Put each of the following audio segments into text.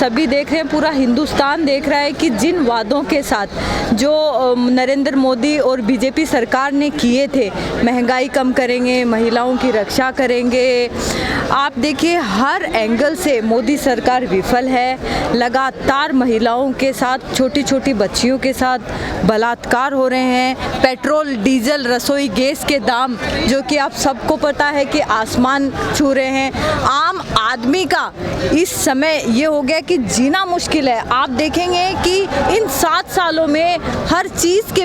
सभी देख रहे हैं, पूरा हिंदुस्तान देख रहा है कि जिन वादों के साथ जो नरेंद्र मोदी और बीजेपी सरकार ने किए थे, महंगाई कम करेंगे, महिलाओं की रक्षा करेंगे, आप देखिए हर एंगल से मोदी सरकार विफल है। लगातार महिलाओं के साथ, छोटी छोटी बच्चियों के साथ बलात्कार हो रहे हैं। पेट्रोल, डीजल, रसोई गैस के दाम जो कि आप सबको पता है कि आसमान छू रहे हैं। आम आदमी का इस समय ये हो गया कि जीना मुश्किल है। आप देखेंगे कि इन 7 सालों में हर चीज़ के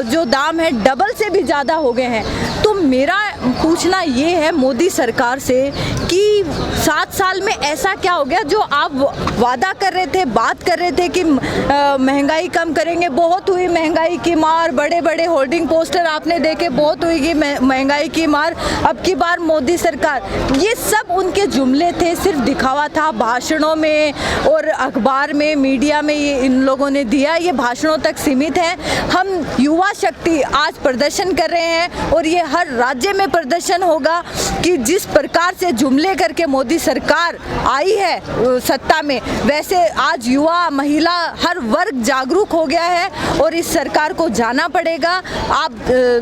जो दाम है डबल से भी ज़्यादा हो गए हैं। तो मेरा पूछना ये है मोदी सरकार से कि 7 साल में ऐसा क्या हो गया जो आप वादा कर रहे थे, बात कर रहे थे कि महंगाई कम करेंगे, बहुत हुई महंगाई की मार, बड़े बड़े होर्डिंग पोस्टर आपने देखे, बहुत हुई महंगाई की मार, अब की बार मोदी सरकार, ये सब उनके जुमले थे, सिर्फ दिखावा था। भाषणों में और अखबार में, मीडिया में ये इन लोगों ने दिया, ये भाषणों तक सीमित है। हम युवा शक्ति आज प्रदर्शन कर रहे हैं और ये हर राज्य में प्रदर्शन होगा कि जिस प्रकार से जुमले करके मोदी सरकार आई है सत्ता में, वैसे आज युवा, महिला, हर वर्ग जागरूक हो गया है और इस सरकार को जाना पड़ेगा। आप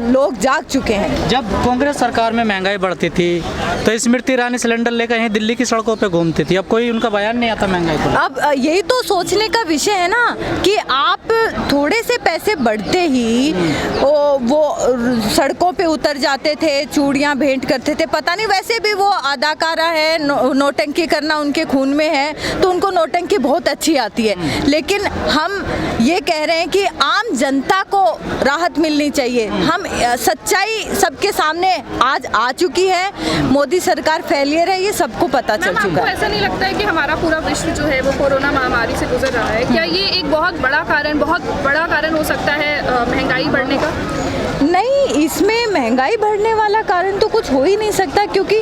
लोग जाग चुके हैं। जब कांग्रेस सरकार में महंगाई बढ़ती थी तो स्मृति ईरानी सिलेंडर लेकर यहीं दिल्ली की सड़कों पे घूमती थी, अब कोई उनका बयान नहीं आता महंगाई को। अब यही तो सोचने का विषय है ना कि आप थोड़े से पैसे बढ़ते ही वो सड़कों पे उतर जाते थे, चूड़ियां भेंट करते थे। पता नहीं, वैसे भी वो अदाकारा है, नौटंकी करना उनके खून में है, तो उनको नौटंकी बहुत अच्छी आती है। लेकिन हम ये कह रहे हैं कि आम जनता को राहत मिलनी चाहिए। हम सच्चाई सबके सामने आज आ चुकी है। मोदी सरकार फेलियर है, ये सबको पता चल चुका है। ऐसा नहीं लगता है कि हमारा पूरा विश्व जो है वो कोरोना महामारी से गुजर रहा है? क्या ये एक बहुत बड़ा कारण हो सकता है महंगाई बढ़ने का? नहीं, इसमें महंगाई बढ़ने वाला कारण तो कुछ हो ही नहीं सकता, क्योंकि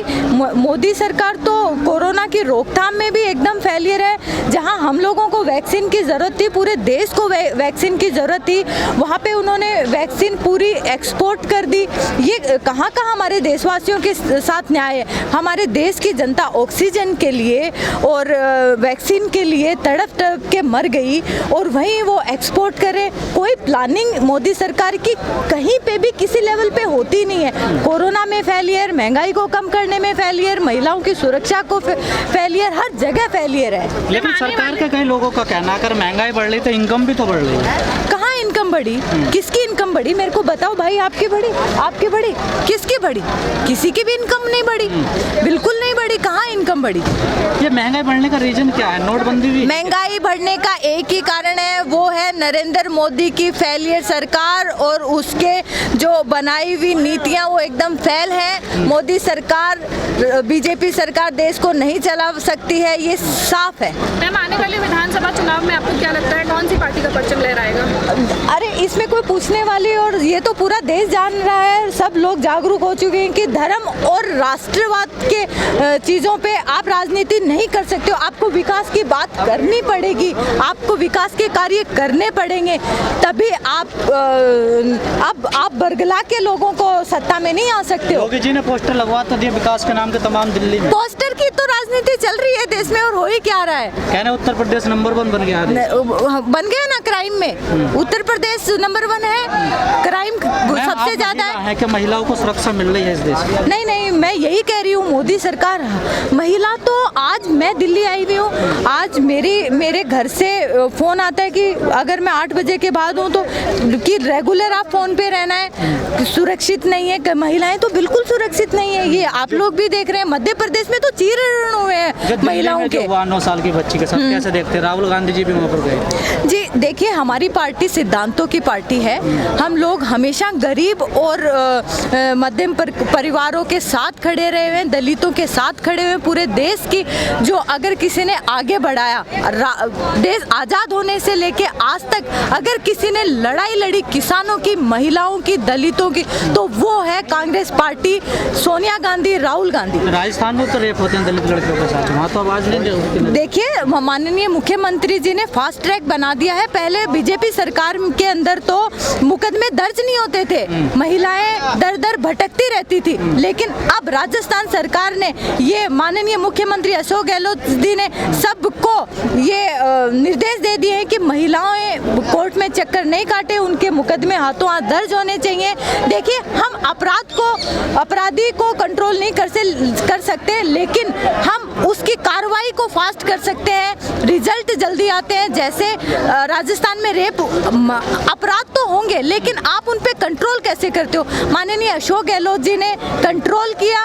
मोदी सरकार तो कोरोना की रोकथाम में भी एकदम फेलियर है। जहां हम लोगों को वैक्सीन की ज़रूरत थी, पूरे देश को वैक्सीन की ज़रूरत थी, वहां पे उन्होंने वैक्सीन पूरी एक्सपोर्ट कर दी। ये कहाँ हमारे देशवासियों के साथ न्याय है? हमारे देश की जनता ऑक्सीजन के लिए और वैक्सीन के लिए तड़प तड़प के मर गई और वहीं वो एक्सपोर्ट करे। कोई प्लानिंग मोदी सरकार की कहीं पे भी किसी लेवल पे होती नहीं है। कोरोना में फेलियर, महंगाई को कम करने में फेलियर, महिलाओं की सुरक्षा को फेलियर, हर जगह फेलियर है। लेकिन सरकार के कई लोगों का कहना है अगर महंगाई बढ़ रही तो इनकम भी तो बढ़ रही है। कहाँ इनकम बढ़ी? किसकी इनकम बढ़ी? मेरे को बताओ भाई। आपकी बढ़ी? आपकी बढ़ी? किसकी बढ़ी? किसी की भी इनकम नहीं बढ़ी, बिल्कुल नहीं बढ़ी। कहाँ इनकम बढ़ी? ये महंगाई बढ़ने का रीजन क्या है? नोटबंदी भी? महंगाई बढ़ने का एक ही कारण है, वो है नरेंद्र मोदी की फेलियर सरकार और उसके जो बनाई हुई नीतियां वो एकदम फेल है। मोदी सरकार, बीजेपी सरकार देश को नहीं चला सकती है, ये साफ है। मैम, आने वाले विधानसभा चुनाव में आपको क्या लगता है कौन सी पार्टी का परचम लहराएगा? अरे इसमें कोई पूछने वाली, और ये तो पूरा देश जान रहा है, सब लोग जागरूक हो चुके हैं कि धर्म और राष्ट्रवाद के चीज़ों पे आप राजनीति नहीं कर सकते हो। आपको विकास की बात करनी पड़ेगी, आपको विकास के कार्य करने पड़ेंगे, तभी आप बरगला के लोगों को सत्ता में नहीं आ सकते हो। योगी जी ने पोस्टर लगवा तो दिए विकास के नाम के तमाम दिल्ली में। पोस्टर की तो राजनीति चल रही है देश में, और हो ही क्या रहा है? कहने उत्तर प्रदेश नंबर 1 बन गया ना क्राइम में। उत्तर प्रदेश नंबर 1 है, क्राइम सबसे ज्यादा है कि महिलाओं को सुरक्षा मिल रही है इस देश में? नहीं, मैं यही कह रही हूँ, मोदी सरकार, महिला तो आज मैं दिल्ली आई हुई हूँ, आज मेरे घर से फ़ोन आता है कि अगर मैं 8 बजे के बाद हूँ तो कि रेगुलर आप फ़ोन पे रहना है, सुरक्षित नहीं है। महिलाएं तो बिल्कुल सुरक्षित नहीं है, ये आप लोग भी देख रहे हैं। मध्य प्रदेश में तो चीरण हुए हैं महिलाओं के। 9 साल की बच्ची के साथ कैसे देखते हैं? राहुल गांधी जी भी वहाँ पर गए। जी देखिए, हमारी पार्टी सिद्धांतों की पार्टी है। हम लोग हमेशा गरीब और मध्यम परिवारों के साथ खड़े रहे हैं, दलितों के साथ खड़े हुए। पूरे देश की जो अगर किसी ने आगे बढ़ाया, देश आज़ाद होने से लेके आज तक अगर किसी ने लड़ाई लड़ी किसानों की, महिलाओं की, दलितों की, तो वो है कांग्रेस पार्टी, सोनिया गांधी, राहुल गांधी। राजस्थान में तो रेप होते हैं दलित लड़के। दूसरों के साथ, वहाँ तो आवाज़ नहीं उठती नजर। देखिए माननीय मुख्यमंत्री जी ने फास्ट ट्रैक बना दिया है। पहले बीजेपी सरकार के अंदर तो मुकदमे दर्ज नहीं होते थे, महिलाएं दर दर भटकती रहती थी, लेकिन अब राजस्थान सरकार ने, ये माननीय मुख्यमंत्री अशोक गहलोत जी ने सबको ये निर्देश दे दिए हैं कि महिलाएं कोर्ट में चक्कर नहीं काटे, उनके मुकदमे हाथों हाथ दर्ज होने चाहिए। देखिए हम अपराधी को कंट्रोल नहीं कर सकते, लेकिन हम उसकी कार्रवाई को फास्ट कर सकते हैं, रिजल्ट जल्दी आते हैं। जैसे राजस्थान में रेप अपराध तो होंगे, लेकिन आप उन पे कंट्रोल कैसे करते हो? माननीय अशोक गहलोत जी ने कंट्रोल किया,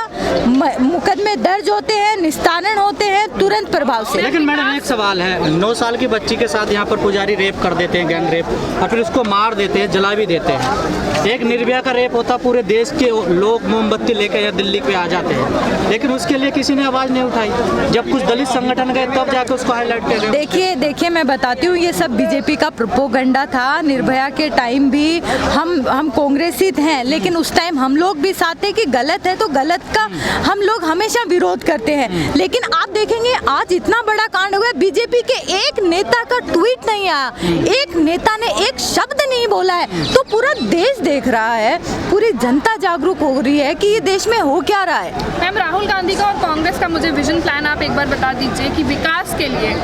मुकदमे दर्ज होते हैं, निस्तारण होते हैं तुरंत प्रभाव से। लेकिन मैडम एक सवाल है, 9 साल की बच्ची के साथ यहाँ पर पुजारी रेप कर देते हैं, गैंग रेप, और फिर उसको मार देते हैं, जला भी देते हैं। एक निर्भया का रेप होता, पूरे देश के लोग मोमबत्ती लेकर यहाँ दिल्ली पे आ जाते हैं, लेकिन उसके लिए किसी ने आवाज़ नहीं उठाई। जब कुछ दलित संगठन गए तब जाकर उसको हाईलाइट कर रहे हैं। देखिए मैं बताती हूँ, ये सब बीजेपी का प्रोपोगंडा था। निर्भया के टाइम भी हम कांग्रेसी हैं, लेकिन उस टाइम हम लोग भी साथ थे कि गलत है तो गलत का हम लोग हमेशा विरोध करते हैं। लेकिन आप देखेंगे आज इतना बड़ा कांड हुआ है, बीजेपी के एक नेता का ट्वीट नहीं आया, एक नेता ने एक शब्द नहीं बोला है, तो पूरा देश देख रहा है, पूरी जनता जागरूक हो रही है कि ये देश में हो क्या रहा है। मैम, राहुल गांधी का और कांग्रेस का मुझे विजन प्लान आप एक बार बता दीजिए कि विकास के लिए,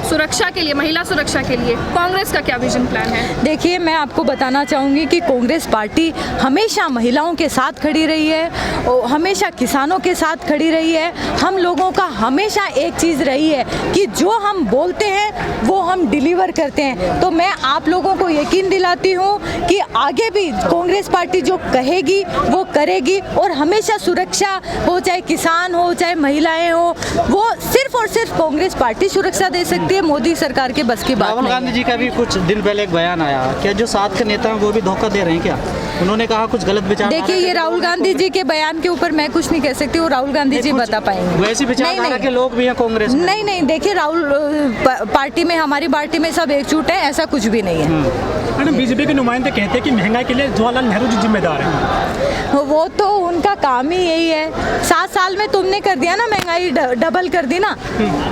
सुरक्षा के लिए, महिला सुरक्षा के लिए कांग्रेस का क्या विजन प्लान है? देखिए मैं आपको बताना चाहूँगी कि कांग्रेस पार्टी हमेशा महिलाओं के साथ खड़ी रही है और हमेशा किसानों के साथ खड़ी रही है। हम लोगों का हमेशा एक चीज़ रही है कि जो हम बोलते हैं वो हम डिलीवर करते हैं। तो मैं आप लोगों को यकीन दिलाती हूँ कि आगे भी कांग्रेस पार्टी जो कहेगी वो करेगी, और हमेशा सुरक्षा हो, चाहे किसान हो चाहे महिलाएं हो, वो सिर्फ और सिर्फ कांग्रेस पार्टी सुरक्षा दे सकती है। मोदी सरकार के बस की बात राहुल गांधी जी का भी कुछ दिन पहले एक बयान आया, क्या जो साथ के नेता हैं वो भी धोखा दे रहे हैं क्या? उन्होंने कहा कुछ गलत विचार। देखिए ये राहुल गांधी जी के बयान के ऊपर मैं कुछ नहीं कह सकती, वो राहुल गांधी जी बता पाएंगे। वैसी विचारधारा के लोग भी हैं कांग्रेस में? नहीं, देखिए राहुल पार्टी में, हमारी पार्टी में सब एकजुट है, ऐसा कुछ भी नहीं है। मैडम, बीजेपी के नुमाइंदे कहते हैं कि महंगाई के लिए जवाहरलाल नेहरू जी जिम्मेदार हैं। वो तो उनका काम ही यही है। 7 साल में तुमने कर दिया ना, महंगाई डबल कर दी ना,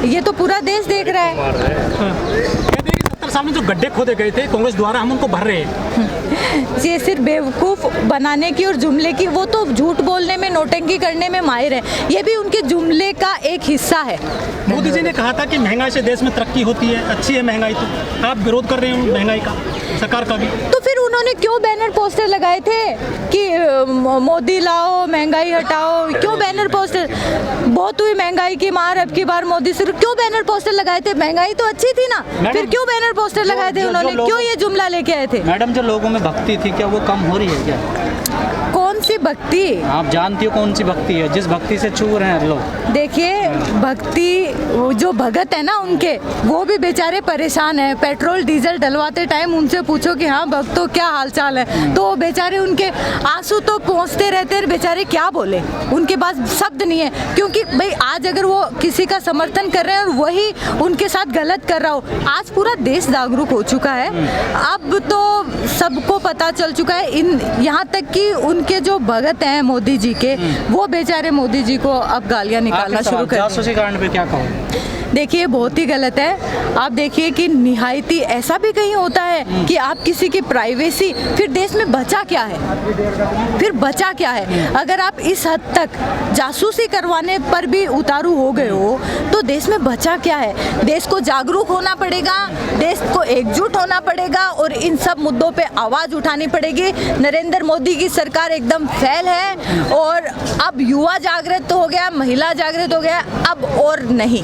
ये तो पूरा देश देख रहा है। कहते हैं कि 70 साल में जो गड्ढे खोदे गए थे कांग्रेस द्वारा, हम उनको भर रहे हैं। ये सिर्फ बेवकूफ़ बनाने की और जुमले की, वो तो झूठ बोलने में, नोटंकी करने में माहिर है, ये भी उनके जुमले का एक हिस्सा है। मोदी जी ने कहा था कि महंगाई से देश में तरक्की होती है, अच्छी है महंगाई, तो आप विरोध कर रहे हैं महंगाई का, सरकार का भी। तो फिर उन्होंने क्यों बैनर पोस्टर लगाए थे कि मोदी लाओ, महंगाई हटाओ? क्यों बैनर पोस्टर? बहुत हुई महंगाई की मार, अब की बार मोदी से क्यों बैनर पोस्टर लगाए थे? महंगाई तो अच्छी थी ना, फिर क्यों बैनर पोस्टर लगाए थे उन्होंने? क्यों ये जुमला लेके आए थे? मैडम, जो लोगों में भक्ति थी क्या वो कम हो रही है क्या? कौन सी भक्ति? आप जानती हो कौन सी भक्ति है, जिस भक्ति से चूर रहे हैं लोग? देखिए भक्ति, जो भगत है ना उनके, वो भी बेचारे परेशान हैं। पेट्रोल डीजल डलवाते टाइम उनसे पूछो कि हाँ भक्तों क्या हालचाल है, तो बेचारे उनके आंसू तो पहुँचते रहते हैं, बेचारे क्या बोले, उनके पास शब्द नहीं है। क्योंकि भाई आज अगर वो किसी का समर्थन कर रहे हैं और वही उनके साथ गलत कर रहा हो, आज पूरा देश जागरूक हो चुका है, अब तो सबको पता चल चुका है। यहाँ तक कि उनके जो भगत हैं मोदी जी के, वो बेचारे मोदी जी को अब गालियाँ निकालना शुरू कर जासूसी कांड पे क्या कहो? देखिए बहुत ही गलत है। आप देखिए कि निहायती ऐसा भी कहीं होता है कि आप किसी की प्राइवेसी, फिर देश में बचा क्या है? फिर बचा क्या है? अगर आप इस हद तक जासूसी करवाने पर भी उतारू हो गए हो तो देश में बचा क्या है? देश को जागरूक होना पड़ेगा, देश को एकजुट होना पड़ेगा और इन सब मुद्दों पे आवाज़ उठानी पड़ेगी। नरेंद्र मोदी की सरकार एकदम फेल है और अब युवा जागृत हो गया, महिला जागृत हो गया, अब और नहीं।